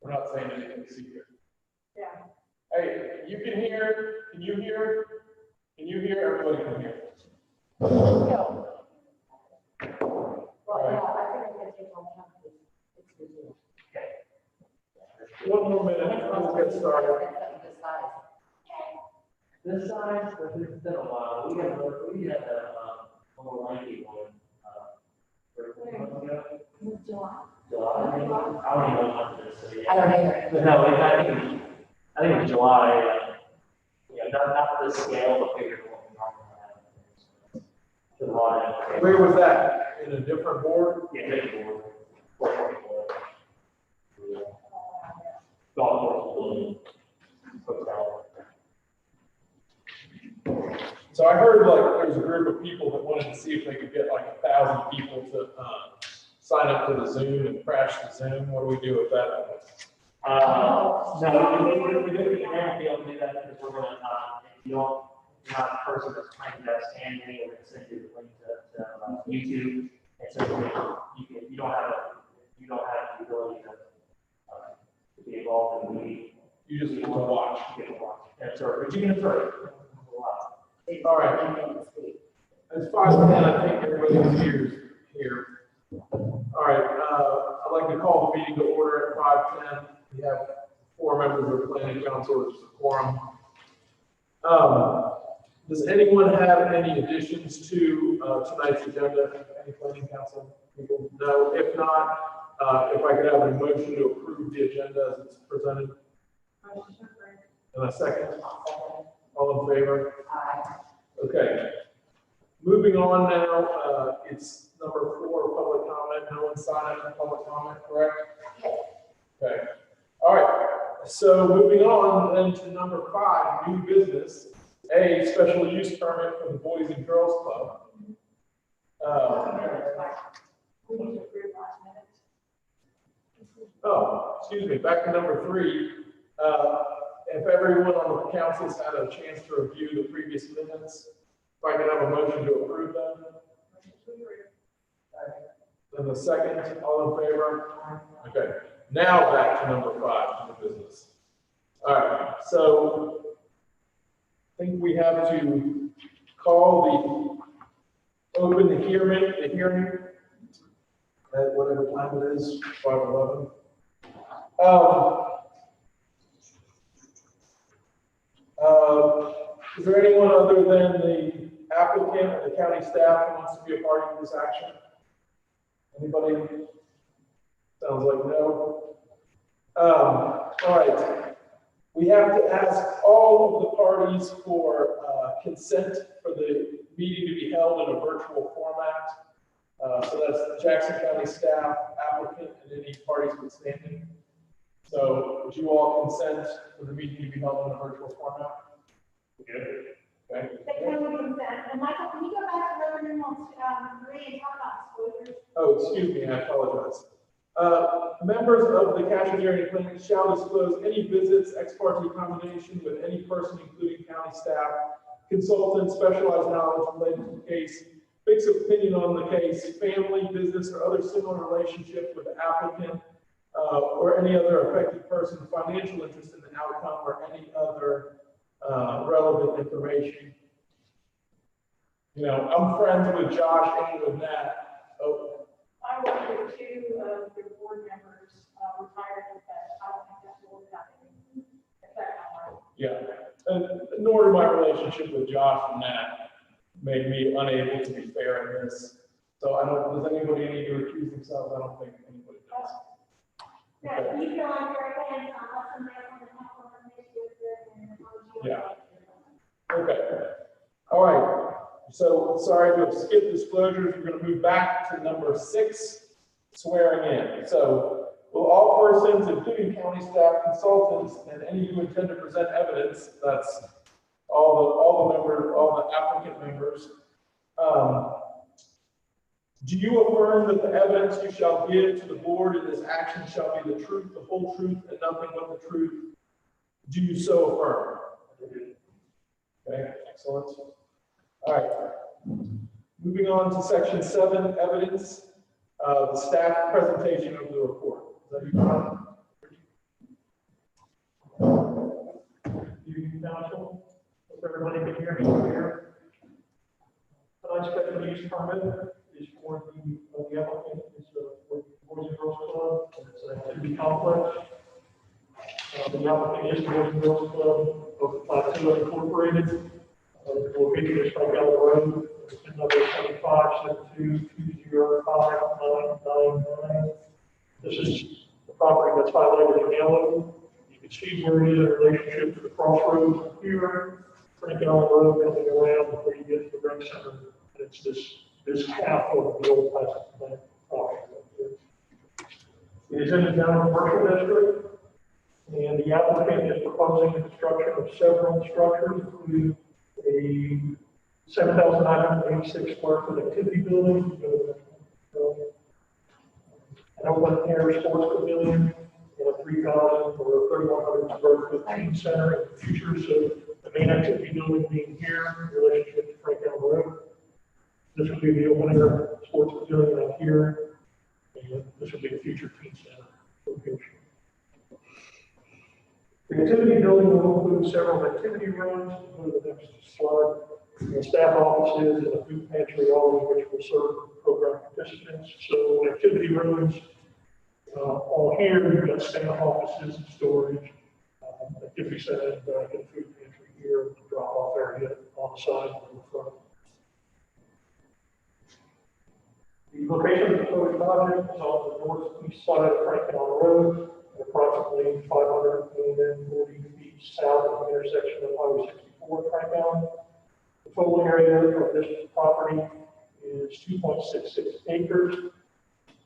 We're not saying anything secret. Yeah. Hey, you can hear, can you hear? Can you hear? Everybody can hear. No. Well, yeah, I think I'm gonna take on campus. It's busy. One more minute, we'll get started. This size, it's been a while. We had a more lengthy one. July. July. I don't even know what it is. So, yeah. I don't either. But no, I think it was July. Yeah, not this scale, but bigger than what we normally have. July. Where was that? In a different board? Yeah, big board. 444. Golf course building. Hotel. So I heard like there's a group of people that wanted to see if they could get like 1,000 people to sign up for the Zoom and crash the Zoom. What do we do with that? No, we don't be able to do that because we're going to, if you don't, you're not a person that's playing that standing, we're going to send you the link to YouTube. And so you don't have the ability to be involved in the meeting. You just get to watch. You get to watch. That's right. But you can observe. All right. It's 5:10. I think everybody's here. All right. I'd like to call the meeting to order at 5:10. We have 4 members of the planning council, which is a quorum. Does anyone have any additions to tonight's agenda? Any planning council people? No. If not, if I could have a motion to approve the agenda as it's presented. And a second. All in favor? Okay. Moving on now, it's number 4, public comment. No one signed up for public comment, correct? Okay. All right. So moving on then to number 5, new business. A special use permit for the Boys and Girls Club. Oh, excuse me. Back to number 3. If everyone on the council's had a chance to review the previous minutes, if I can have a motion to approve them. And the second, all in favor? Okay. Now back to number 5, new business. All right. So I think we have to open the hearing at whatever time it is, 5:11. Is there anyone other than the applicant or the county staff who wants to be a part of this action? Anybody? Sounds like no. All right. We have to ask all of the parties for consent for the meeting to be held in a virtual format. So that's Jackson County staff, applicant, and any parties withstanding. So would you all consent for the meeting to be held in a virtual format? Good. Okay. And Michael, can you go back to Reverend Reynolds, 3 and talk about disclosures? Oh, excuse me, I apologize. Members of the Cashiers area clinic shall disclose any visits, ex parte combination with any person, including county staff, consultant, specialized knowledge related to the case, fixed opinion on the case, family, business, or other similar relationship with the applicant, or any other affected person, financial interest in the outcome, or any other relevant information. You know, I'm friends with Josh and with Matt. Oh. I work with 2 of the board members, retired, but I don't think that will have any effect on my. Yeah, and nor my relationship with Josh and Matt made me unable to be fair in this. So I don't, does anybody need to recuse themselves? I don't think anybody does. Yeah, you feel like you're against unless somebody else wants to help on this with it. Yeah. Okay. All right. So sorry to have skipped disclosures. We're going to move back to number 6, swearing in. So will all persons, including county staff, consultants, and any who intend to present evidence, that's all the applicant members, do you affirm that the evidence you shall give to the board in this action shall be the truth, the whole truth, and nothing but the truth? Do you so affirm? Okay, excellent. All right. Moving on to section 7, evidence, the staff presentation of the report. Is that you, John? you, council. Hope everybody can hear me here. Tonight's special use permit is for the applicant, is for the Boys and Girls Club, and it's an activity complex. The applicant is the Boys and Girls Club of Plateau Incorporated. Located just right down the road, it's number 2572205999. This is the property that's highlighted in yellow. You can see where it is in relationship to the crossroads here, Frank Allen Road, coming around before you get to the rec center. And it's this half of the old plant property. It is in the general commercial district, and the applicant is proposing the construction of several structures, including a 7,986 square foot activity building, an open air sports pavilion, and a 3,000 or 3,100 square foot teen center in the future. So the main activity building being here in relationship to Frank Allen Road. This will be the open air sports pavilion up here, and this will be the future teen center location. The activity building will include several activity rooms. Go to the next slide. The staff offices and a food pantry, all of which will serve program participants. So activity rooms, all here, you've got staff offices and storage, activity center, and food pantry here, drop off area on the side and the front. The location of the proposed project is on the northeast side of Frank Allen Road, approximately 540 feet south of the intersection of Highway 64 Frank Allen. The total area of this property is 2.66 acres.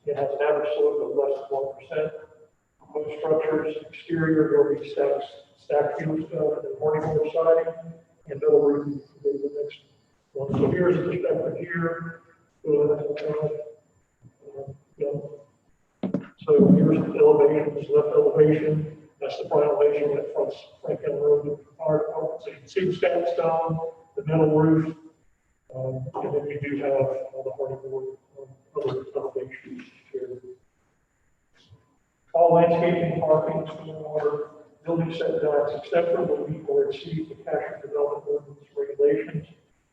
It has an average slope of less than 1%. Proposed structures, exterior will be stacked fieldstone and morning siding, and metal roofing. Go to the next one. So here's the perspective here. Go to the next one. So here's the elevation, this left elevation, that's the front elevation that fronts Frank Allen Road. So you can see the stacked stone, the metal roof, and then we do have all the hardwood other elevations here. All landscaping, parking, stormwater, building setbacks, etc., will meet or exceed the Cashiers development ordinance regulations.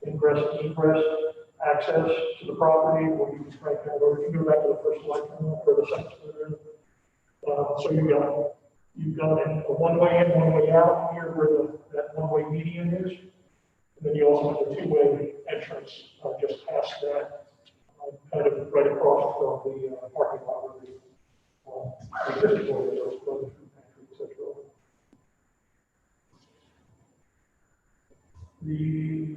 Ingress and egress, access to the property will be Frank Allen Road. You can go back to the first slide for the second one. So you've got a one-way in, one-way out here where that one-way median is. And then you also have a two-way entrance just past that, kind of right across from the parking lot. The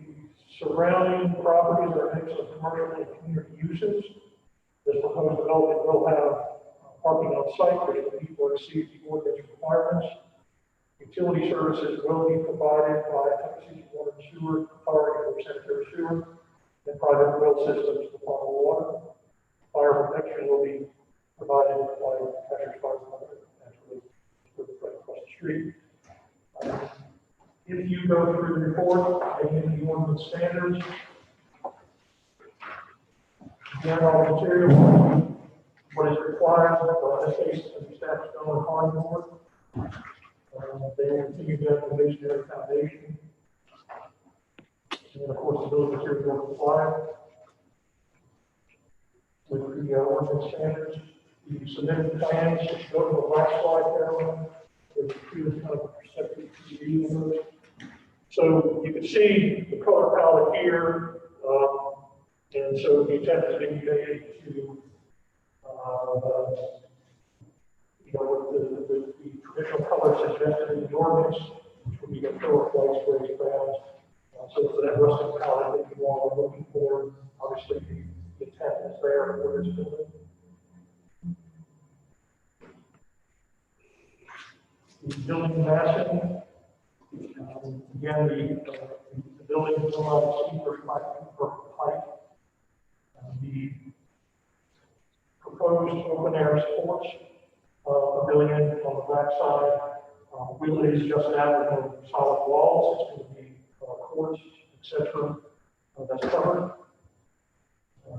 surrounding properties are a mix of commercial and community uses. This proposed development will have parking on site, which will meet or exceed the ordinance requirements. Utility services will be provided by Tennessee Water and Sewer Authority or sanitary sewer, and private well systems to follow water. Fire protection will be provided by Cashiers Fire Department, actually, right across the street. If you go through the report, I give you ordinance standards. General material, what is required, in this case, the staff stone and hardboard. They will continue to have a masonry foundation. And of course, the building material required. With the ordinance standards, the submitted plans, go to the last slide there. There's kind of a perspective view of those. So you can see the color palette here, and so the attempt is being made to, the traditional color suggested in the ordinance, which would be the acrylic whites, gray browns. So for that rustic palette that you all are looking for, obviously the intent is there for this building. The building massing. Again, the building will not exceed 35 feet per height. The proposed open air sports pavilion on the back side is just that with no solid walls. It's going to be courts, etc. That's covered.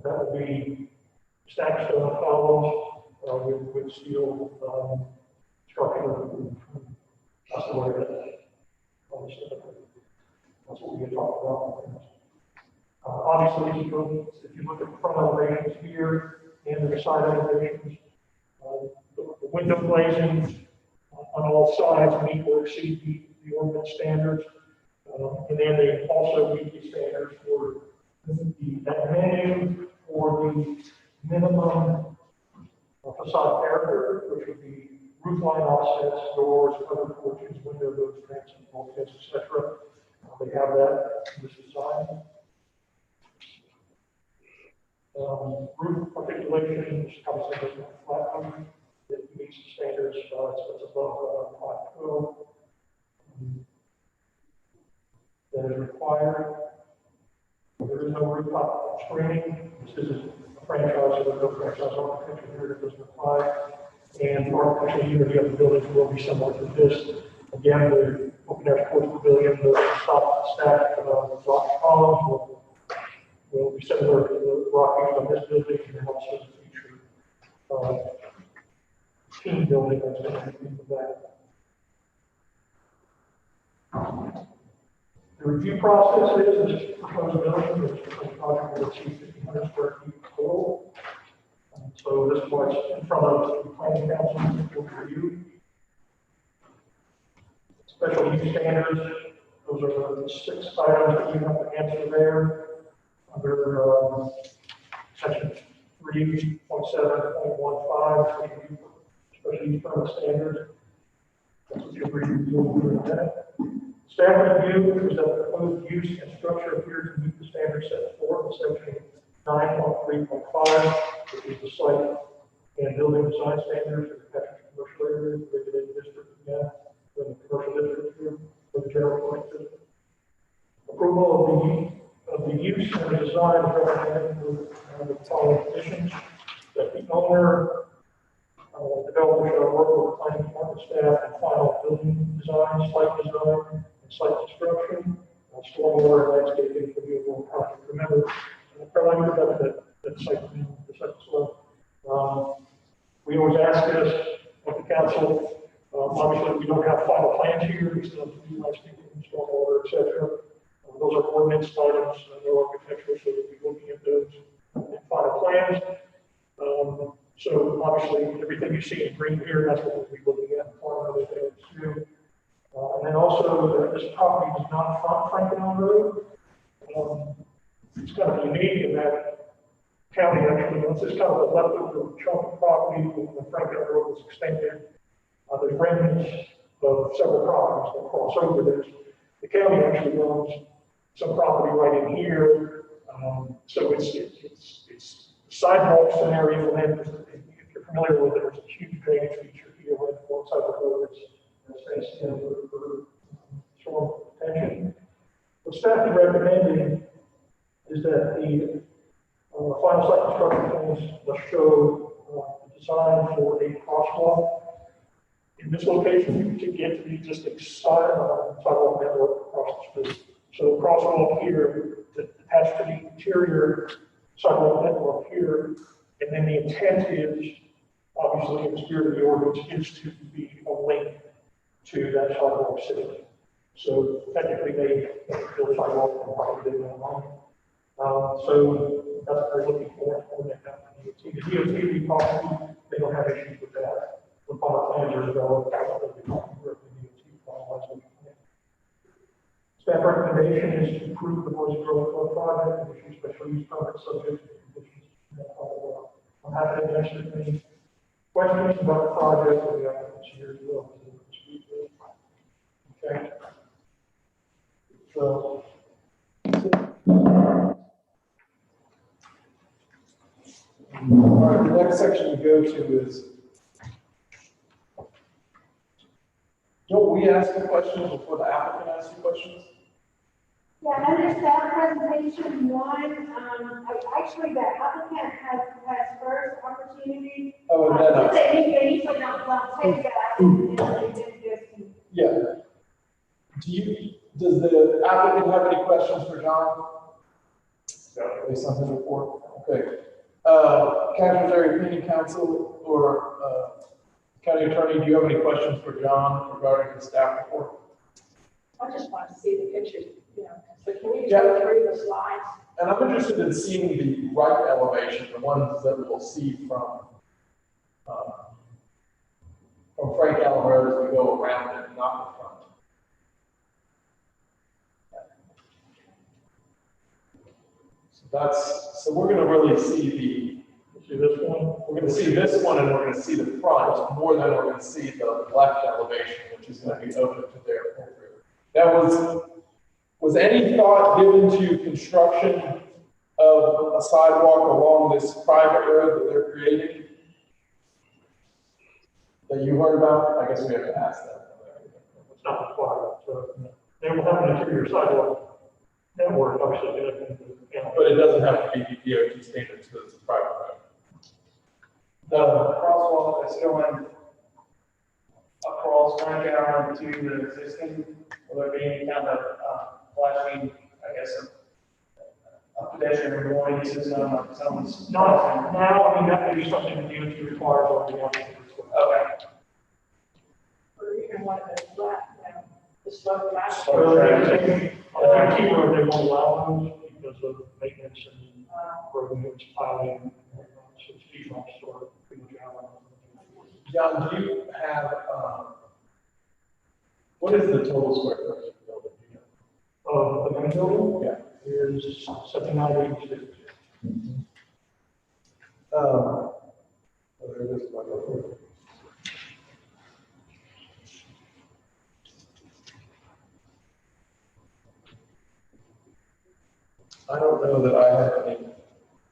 That will be stacked stone columns with steel structure. That's the way that 27. That's what we had talked about. Obviously, if you look at the front elevations here and the side elevations, the window glazings on all sides meet or exceed the ordinance standards. And then they also meet the standards for that menu for the minimum facade character, which would be roof line offsets, doors, covered porches, window doors, transom, bulkheads, etc. They have that in this design. Roof articulation, which comes in as a flat roof that meets the standards, so it's above 512. That is required. There is no rooftop screening. This is a franchise, so there's no franchise architecture here that doesn't apply. And for architectural unity of the buildings will be similar to this. Again, the open air sports pavilion, the top stack rock columns will be similar to the rock used on this building, and also the future team building that's going to be in the back. The review process is this proposed building, which is a project will achieve 1,500 square feet total. So this was in front of the planning council for review. Special use standards, those are the 6 items that you have to answer there under section 3.7.15, special use permit standards. That's what you'll review in a minute. Staff review is that the proposed use and structure appear to meet the standards set forth in section 9.3.5, which is the site and building design standards for the commercial area, regulated district again, in the commercial district here, for the general commercial district. Approval of the use and the design is recommended with the following conditions: that the owner, developer shall work with the planning department staff and final building design, site design, and site construction, stormwater and landscaping for the overall project. Remember, Caroline, that site soil. We always ask this of the council. Obviously, we don't have final plans here. We still have to do landscaping, stormwater, etc. Those are ordinance items, no architectural, so we'll be looking at those in final plans. So obviously, everything you see in green here, that's what we'll be looking at in final plans too. And then also, this property is not front Franklin Road. It's kind of unique in that county actually, it's just kind of a leftover chunk of property when the Franklin Road was extended. There's remnants of several properties that cross over this. The county actually owns some property right in here. So it's sidewalk scenario, and then if you're familiar with it, there's a huge drainage feature here right alongside the road that's fenced in for storm protection. What staff is recommending is that the final site construction plans must show the design for a crosswalk. In this location, you can get to the existing sidewalk network across the street. So the crosswalk here that attached to the interior sidewalk network here, and then the intent is, obviously, in the spirit of the ordinance, is to be a link to that sidewalk system. So technically, they build sidewalk and probably did that line. So that's what they're looking for that company. The DOT policy, they don't have issues with that. When final plans are developed, they'll be talking directly to the DOT. Staff recommendation is to approve the Boise Grove Club project and issue special use permit subject to conditions. I'm happy to answer any questions about the project or the applicants here as well. Okay. So. All right, the next section to go to is, don't we ask the questions before the applicant asks you questions? Yeah, under staff presentation 1, actually the applicant has first opportunity. Oh, and then They usually don't take that and then just. yeah. Does the applicant have any questions for John? No. Based on his report? Okay. Cashiers area cleaning council or county attorney, do you have any questions for John regarding the staff report? I just want to see the pictures, you know, so can you Yeah. go through the slides? And I'm interested in seeing the right elevation, the ones that we'll see from Frank Allen Road as we go around it, not the front. So we're gonna really see See this one? we're gonna see this one and we're gonna see the front more than we're gonna see the left elevation, which is gonna be open to their appropriate. That was any thought given to construction of a sidewalk along this private road that they're creating? That you heard about? I guess we have to ask them. It's not required, so they will have an interior sidewalk network, obviously, But it doesn't have to be the DOT standards because it's a private road. The crosswalk that's going across Frank Allen to the existing, will there be any kind of flashing, I guess, a pedestrian warning system or something? Not now, I mean, that may be something that DOT requires on the applicant. Okay. Or even one of the left, you know, the slope left. So I think key road, they won't allow those because of maintenance and road piling, so speed bumps or pretty much out. John, do you have, what is the total square footage of the building? Do you know? The main building? Yeah. Is 7986. There it is. I don't know that I have any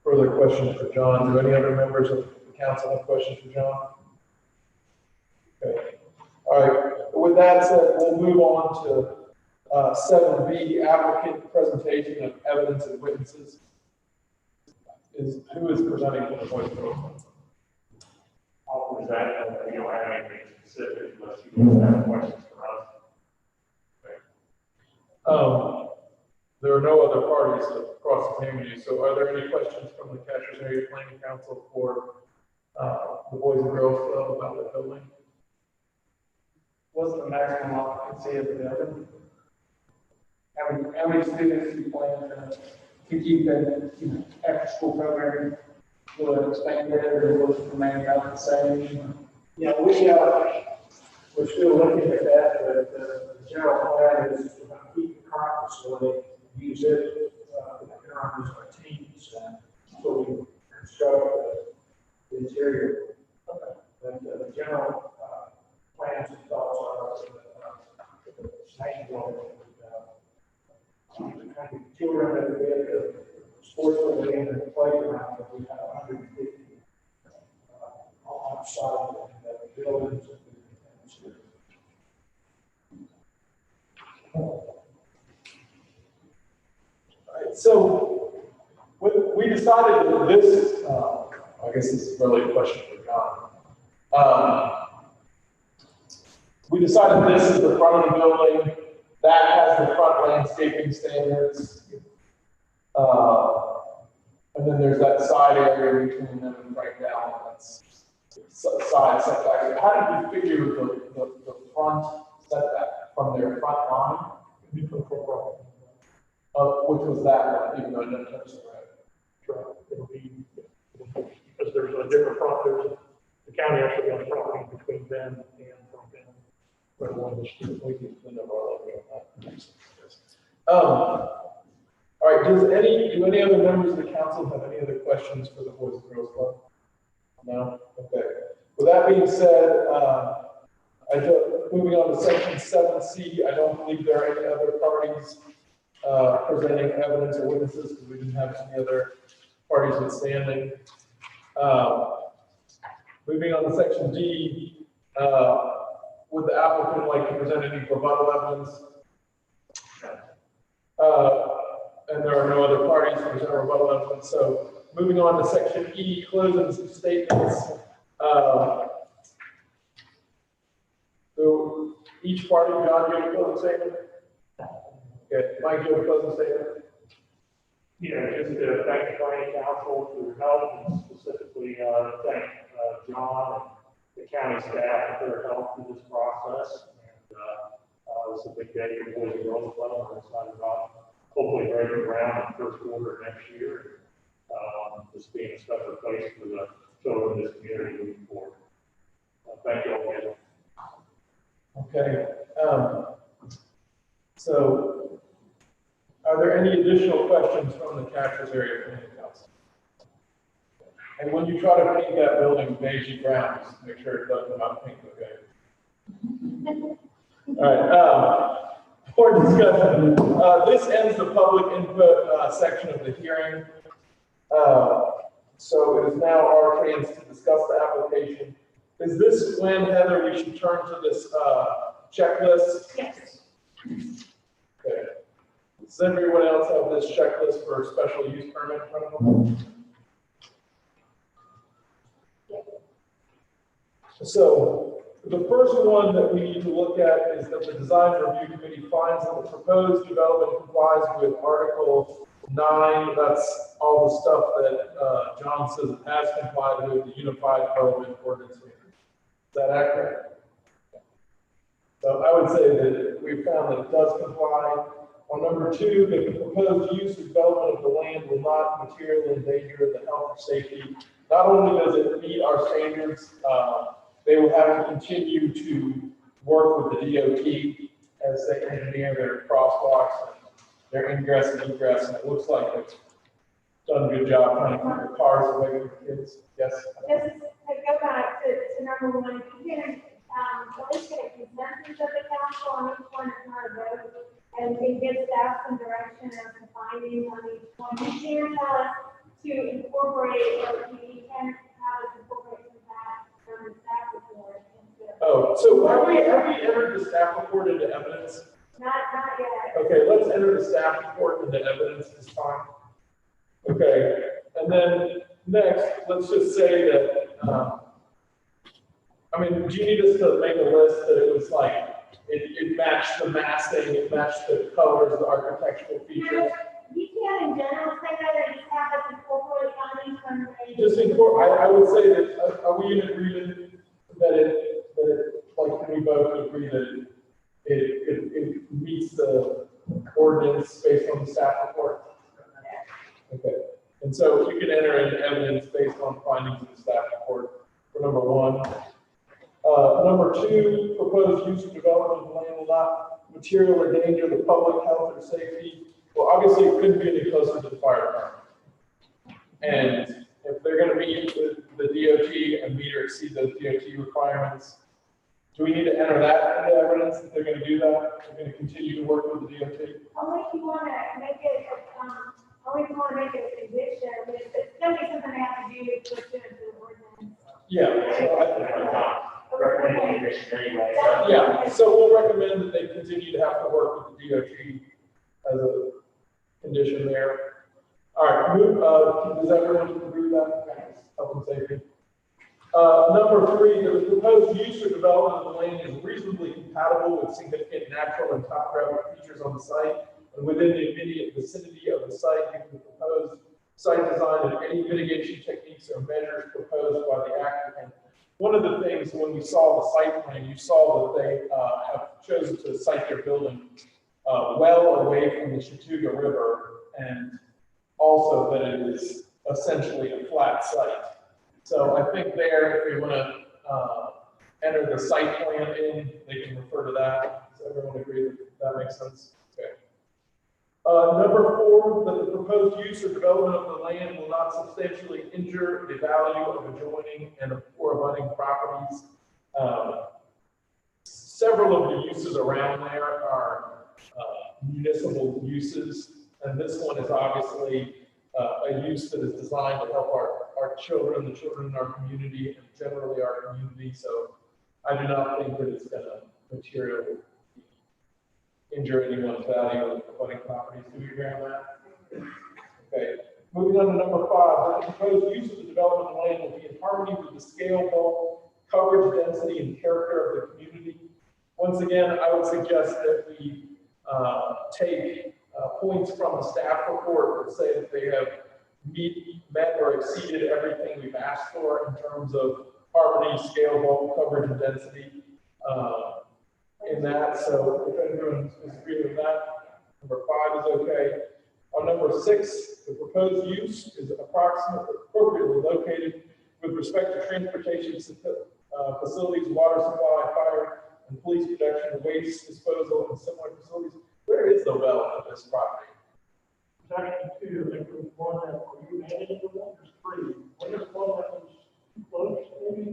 further questions for John. Do any other members of the council have questions for John? Okay. All right. With that said, we'll move on to 7B, applicant presentation of evidence and witnesses. Who is presenting for the Boys and Girls Club? I'll present, and we don't have anything specific unless you guys have questions for us. There are no other parties across the community, so are there any questions from the Cashiers Area Planning Council for the Boys and Girls Club about the building? What's the maximum occupancy of the building? How many students do you plan to keep in, after school program? Will it expand it or will it remain about the same? Yeah, we're still looking at that, but the general plan is to keep the current facility, use it, use our teams, so we construct the interior. But the general plans and thoughts are the same one. Children that we have the sports pavilion and the playground, that we have 150 on site and the buildings. All right, so we decided that this, I guess this is really a question for John. We decided this is the front of the building, that has the front landscaping standards. And then there's that side area between them and right now, that's side setback. How did you figure the front setback from their front line? Which was that one, even though it doesn't touch the road? It'll be, because there's a different front, the county actually owns property between them and from them. But one of the students, we get the number of that. All right, do any other members of the council have any other questions for the Boys and Girls Club? No? Okay. With that being said, moving on to section 7C, I don't believe there are any other parties presenting evidence or witnesses because we didn't have any other parties withstanding. Moving on to section D, would the applicant like to present any rebuttal evidence? And there are no other parties to present rebuttal evidence. So moving on to section E, closing statements. So each party, John, do you have a closing statement? Okay, Mike, do you have a closing statement? Yeah, just to thank the planning council for their help, and specifically thank John and the county staff for their help through this process. And It's a big day for boys and girls club. We're excited about hopefully breaking ground in the first quarter of next year. This being a special place for the children in this community moving forward. Thank you all again. Okay. So, are there any additional questions from the Cashiers area planning council? And when you try to paint that building beige brown, just make sure it doesn't come out pink, okay? All right. For discussion, this ends the public input section of the hearing. So it is now our chance to discuss the application. Is this when, Heather, we should turn to this checklist? Yes. Okay. Does everyone else have this checklist for a special use permit in front of them? So the first one that we need to look at is that the design review committee finds that the proposed development complies with Article 9. That's all the stuff that John says it has complied with, the Unified Development Ordinance. Is that accurate? So I would say that we found that it does comply. On number 2, that the proposed use and development of the land will not materially endanger the health or safety. Not only does it meet our standards, they will have to continue to work with the DOT as they engineer their crosswalks and their ingress and egress, and it looks like it's done a good job trying to keep the cars away from the kids. Yes? Just to go back to number 1, you can, at least get a consensus of the council on each one, it's not a vote, and we can give staff some direction or some findings on each one. You can tell us to incorporate, or you can have us incorporate some facts from the staff report into. Oh, so have we entered the staff report into evidence? Not yet. Okay, let's enter the staff report into evidence this time. Okay, and then next, let's just say that, I mean, do you need us to make a list that it was like, it matched the massing, it matched the colors, the architectural features? You can in general say that, and just have us incorporate findings from the. Just incorporate, I would say that, are we in agreement that it, like, can we both agree that it meets the ordinance based on the staff report? Okay, and so you can enter into evidence based on findings of the staff report for number 1. Number 2, proposed use of development of land will not materially endanger the public health or safety. Well, obviously, it couldn't be any closer to the fire department. And if they're going to meet the DOT and meet or exceed those DOT requirements, do we need to enter that into evidence that they're going to do that? They're going to continue to work with the DOT? Only if you want to make it, only if you want to make it a condition, I mean, it's going to be something they have to do to put it into the ordinance. Yeah. So Recommended condition anyway. So. yeah, so we'll recommend that they continue to have to work with the DOT as a condition there. All right, does everyone agree with that? Health and safety. Number 3, the proposed use or development of the land is reasonably compatible with significant natural and topographic features on the site and within the immediate vicinity of the site, given the proposed site design and any mitigation techniques or measures proposed by the applicant. One of the things when we saw the site plan, you saw that they have chosen to site their building well away from the Chattooga River, and also that it is essentially a flat site. So I think there, if we want to enter the site plan in, they can refer to that. Does everyone agree that that makes sense? Okay. Number 4, that the proposed use or development of the land will not substantially injure the value of adjoining and or abutting properties. Several of the uses around there are municipal uses, and this one is obviously a use that is designed to help our children, the children in our community, and generally our community. So I do not think that it's going to materially injure anyone's value of abutting properties. Do we agree on that? Okay. Moving on to number 5, the proposed use of the development of land will be in harmony with the scale, bulk, coverage, density, and character of the community. Once again, I would suggest that we take points from the staff report that say that they have met or exceeded everything we've asked for in terms of harmony, scale, bulk, coverage, and density. in that, so if everyone is agreeing with that, number 5 is okay. On number 6, the proposed use is appropriately located with respect to transportation facilities, water supply, fire and police protection, waste disposal, and similar facilities. Where is the well in this property? There's actually 2, I think there's one that you added to one, there's 3. What is one that was close, maybe?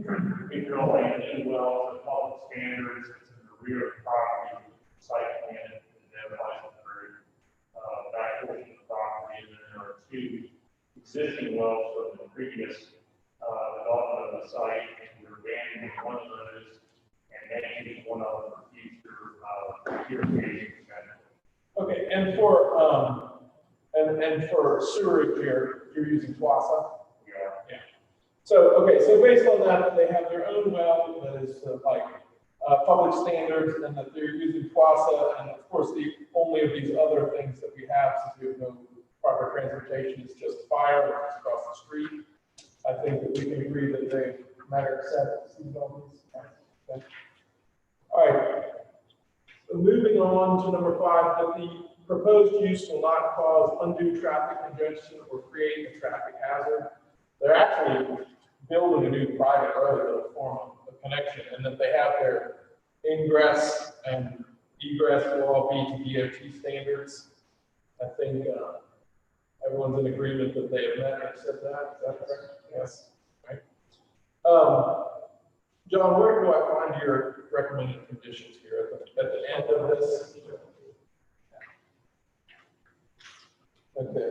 If you're only in well, the public standards, it's in the rear of the property, site plan, and then back portion of the property, and then there are 2 existing wells from the previous development of the site, and we're abandoning one of those and making one of them for future irrigation. Okay, and for and for sewerage here, you're using Twassa? Yeah. So, okay, so based on that, they have their own well that is public standards, and that they're using Twassa, and of course, the only of these other things that we have, since we have no proper transportation, is just fire, which is across the street. I think that we can agree that they matter accept these elements. Okay. All right. So moving on to number 5, that the proposed use will not cause undue traffic congestion or create a traffic hazard. They're actually building a new private road that will form a connection, and that they have their ingress and egress will all be to DOT standards. I think everyone's in agreement that they have met and said that. Is that correct? Yes. Right. John, where do I find your recommended conditions here at the end of this? Okay.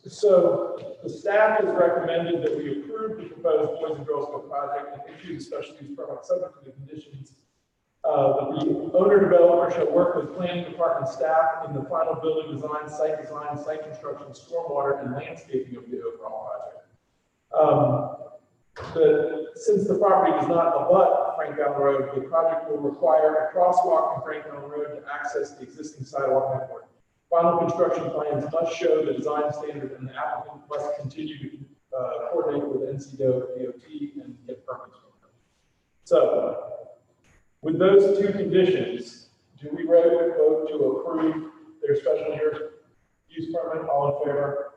So the staff has recommended that we approve the proposed Boys and Girls Club project and issue the special use permit subject to the conditions that the owner developer shall work with planning department staff in the final building design, site construction, stormwater, and landscaping of the overall project. Since the property does not abut Frank Allen Road, the project will require a crosswalk in Frank Allen Road to access the existing sidewalk network. Final construction plans must show the design standard, and the applicant must continue to coordinate with NCDOT and get permits from them. So, with those 2 conditions, do we vote to approve their special use permit? All in favor?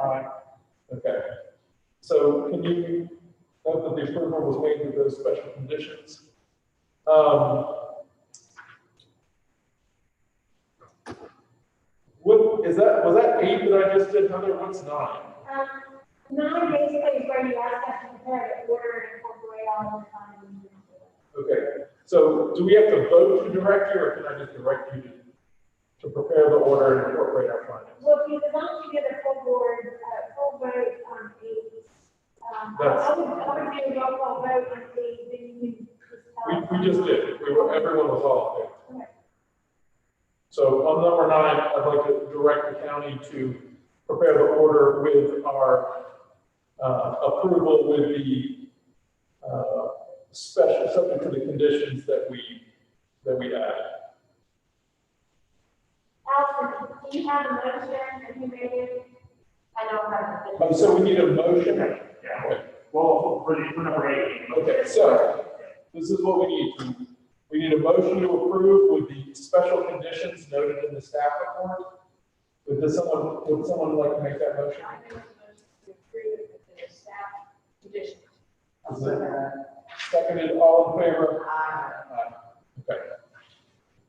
Aye. Okay. So, can you note that the approval was made with those special conditions? What is that? Was that 8 that I just did, Heather? What's 9? 9 basically is where you ask us to prepare the order and incorporate all the findings. Okay. So do we have to vote to direct you, or can I just direct you to prepare the order and incorporate our findings? Well, if you don't get a full board, full vote on 8, I would do a roll call vote on 8, then you can just tell. We just did. Everyone was all there. Okay. So on number 9, I'd like to direct the county to prepare the order with our approval with the special, subject to the conditions that we add. Allison, do you have a motion and who made it? I don't have it. So we need a motion. Yeah. Okay. Well, for number 8. Okay, so this is what we need. We need a motion to approve with the special conditions noted in the staff report. Would someone like to make that motion? I make a motion to approve the staff conditions. Seconded, all in favor? Aye. Okay.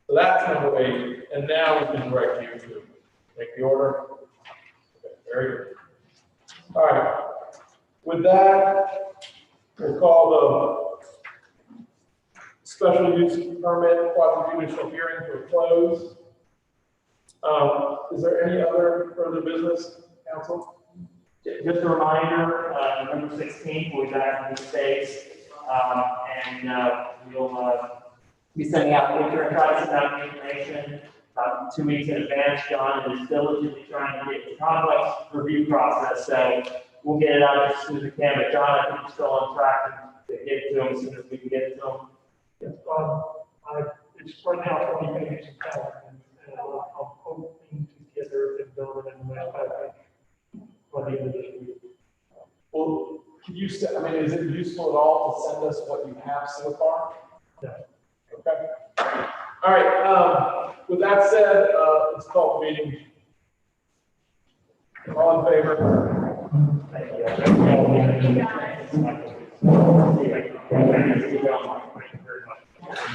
So that's number 8, and now we can direct you to make the order. Okay, very good. All right. With that, we'll call the special use permit quasi-judicial hearing to a close. Is there any other further business, council? Just a reminder, November 16th, we'll be back in this space, and we'll be sending out, we're going to try to send out the information 2 weeks in advance. John is diligently trying to get the complex review process, so we'll get it out as soon as we can. But John, I think we're still on track to get it to him as soon as we can get it to him. Yes, it's right now 20 pages of calendar, and I'm hoping to get everything done in the next 5 weeks by the end of this week. Well, can I mean, is it useful at all to send us what you have so far? Yeah. Okay. All right, with that said, let's call the meeting. All in favor? Thank you. Thank you, guys. Thank you.